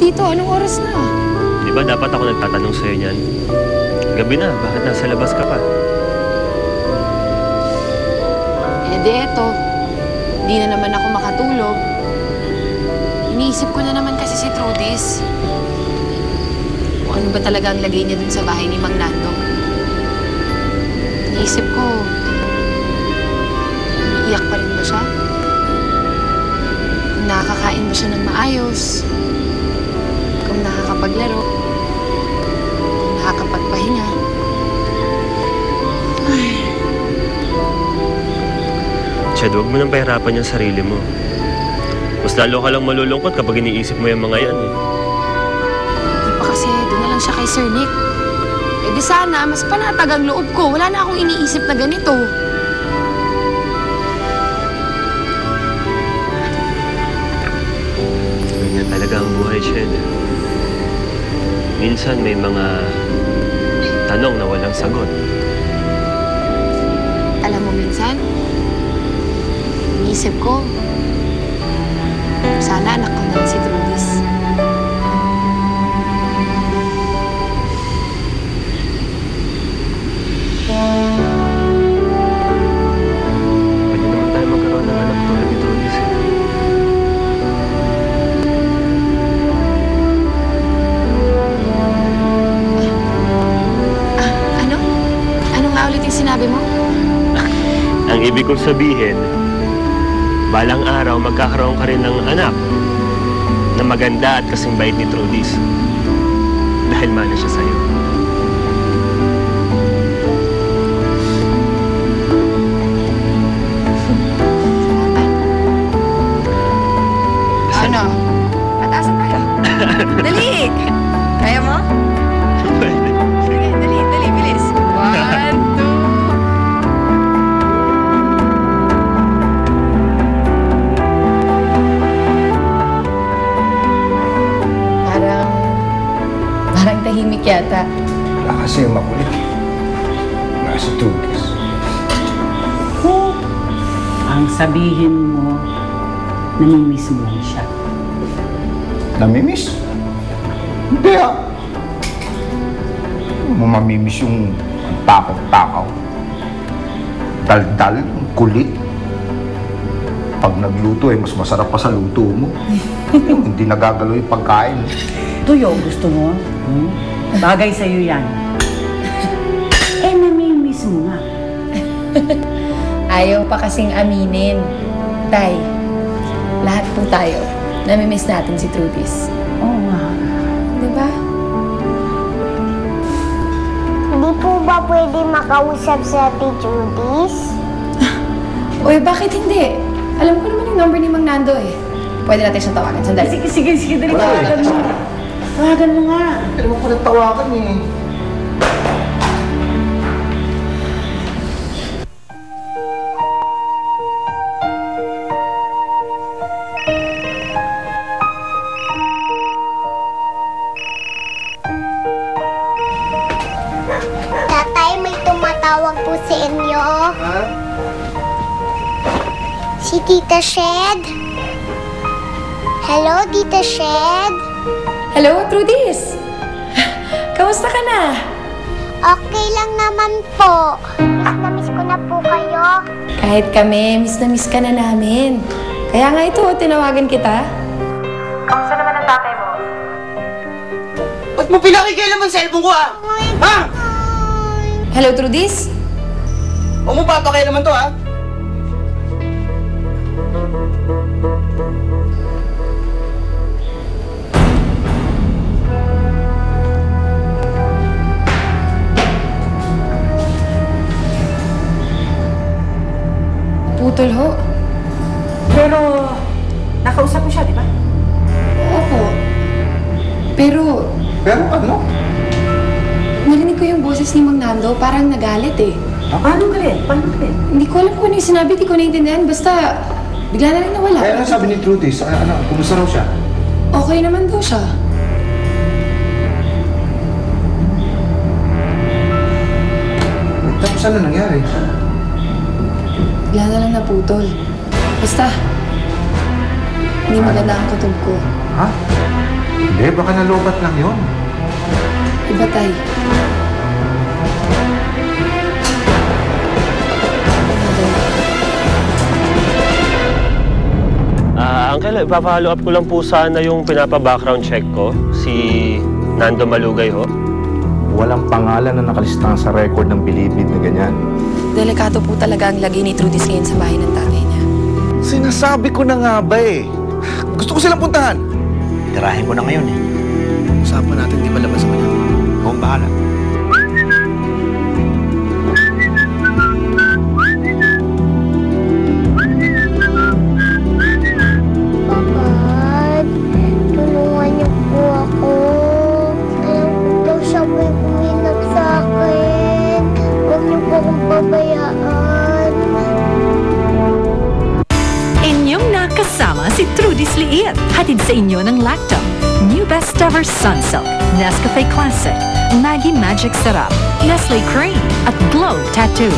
dito? Anong oras na? Di ba dapat ako nagtatanong sa'yo niyan? Gabi na, bakit nasa labas ka pa? Eh di eto, di na naman ako makatulog. Iniisip ko na naman kasi si Trudis. Kung ano ba talaga ang lagay niya dun sa bahay ni Mang Nando. Iniisip ko, iiyak pa rin ba siya? Kung nakakain ba siya ng maayos? Kung nakakapaglaro? Kung nakakapagpahinga? Ay. Chad, huwag mo nang pahirapan yung sarili mo. Mas lalo ka lang malulungkot kapag iniisip mo yung mga yan eh. Di pa kasi, doon na lang siya kay Sir Nick. Eh di sana, mas panatag ang loob ko. Wala na akong iniisip na ganito. Ganyan talaga ang buhay, Chad. Minsan may mga tanong na walang sagot. Alam mo minsan, iniisip ko, sana anak ko na rin si Trudis. Pwede naman tayo magkaroon ng anak tulad ni Trudis eh. Ano? Ano nga ulit yung sinabi mo? Ang ibig kong sabihin, balang araw magkakaroon ka rin ng anak na maganda at kasing bait ni Trudis. Dahil mana siya sa'yo. Ano? Pataasan tayo. Dali! Kaya mo? Pwede. Sige, dali, bilis. 1, 2... Parang tahimik yata. Wala kasi yung makulit. Nasa Trudis. Ang sabihin mo, namimiss mo lang siya. Namimiss? Hindi ah. Mo mamimiss yung takaw-takaw. Daldal, kulit. Pag nagluto mas masarap pa sa luto mo. Yung hindi nagagalaw yung pagkain. Tuyo, gusto mo? Bagay sa'yo yan. Eh, namimiss mo nga. Ayaw pa kasing aminin. Tay, lahat po tayo, namimiss natin si Trudis. Oo nga. Diba? Hindi po ba pwede makausap sa Ate Trudis? Uy, bakit hindi? Alam ko naman yung number ni Mang Nando eh. Pwede natin siyang tawagan. Sandali. Sige, dali. Wala eh. Tawagan mo. Tawagan mo nga. Pero mo ko nagtawakan eh. Tatay, may tumatawag po sa inyo. Ha? Si Tita Shed. Hello, Tita Shed. Hello, Trudis! Kamusta ka na? Okay lang naman po. Miss na miss ko na po kayo. Kahit kami, miss na miss ka na namin. Kaya nga ito, tinawagan kita. Kamusta naman ang tatay mo? Ba't mo pinakikialaman sa cellphone ko, ah? Ha? Hello, Trudis? Huwag mo papakialaman to, ha? Putol ho. Pero, nakausap mo siya, di ba? Opo. Pero, Pero ano? narinig ko yung boses ni Mang Nando, parang nagalit eh. Paano galit? Hindi ko alam kung ano yung sinabi, di ko naintindihan. Basta, bigla na rin nawala. Ano sabi ni Trudis? Ano? Kumusta raw siya? Okay naman daw siya. Tapos ano nangyari? Bigla na lang naputol. Basta, Hindi maganda ang kutob ko. Ha? Hindi, baka nalobat lang yun. Iba, Tay. Uncle, ipapa-follow up ko lang po sana yung pinapa-background check ko. Si Nando Malugay ho. Walang pangalan na nakalistahan sa record ng bilibid na ganyan. Delikato po talaga ang lagay ni Trudis ngayon sa bahay ng tatay niya. Sinasabi ko na nga ba eh. Gusto ko silang puntahan. Tirahin ko na ngayon eh. Usapan natin, di ba labas ako niya? Kung bahala. Papad, tulungan niyo po ako. Alam ko po siya po'y kuminap sa akin. Huwag niyo po akong pabayaan. Inyong nakasama si Trudis Liit. Hatid sa inyo ng Lacto. New Best Ever Sunsilk, Nescafe Classic, Maggie Magic Sarap, Nestle Cream, at Glow Tattoo.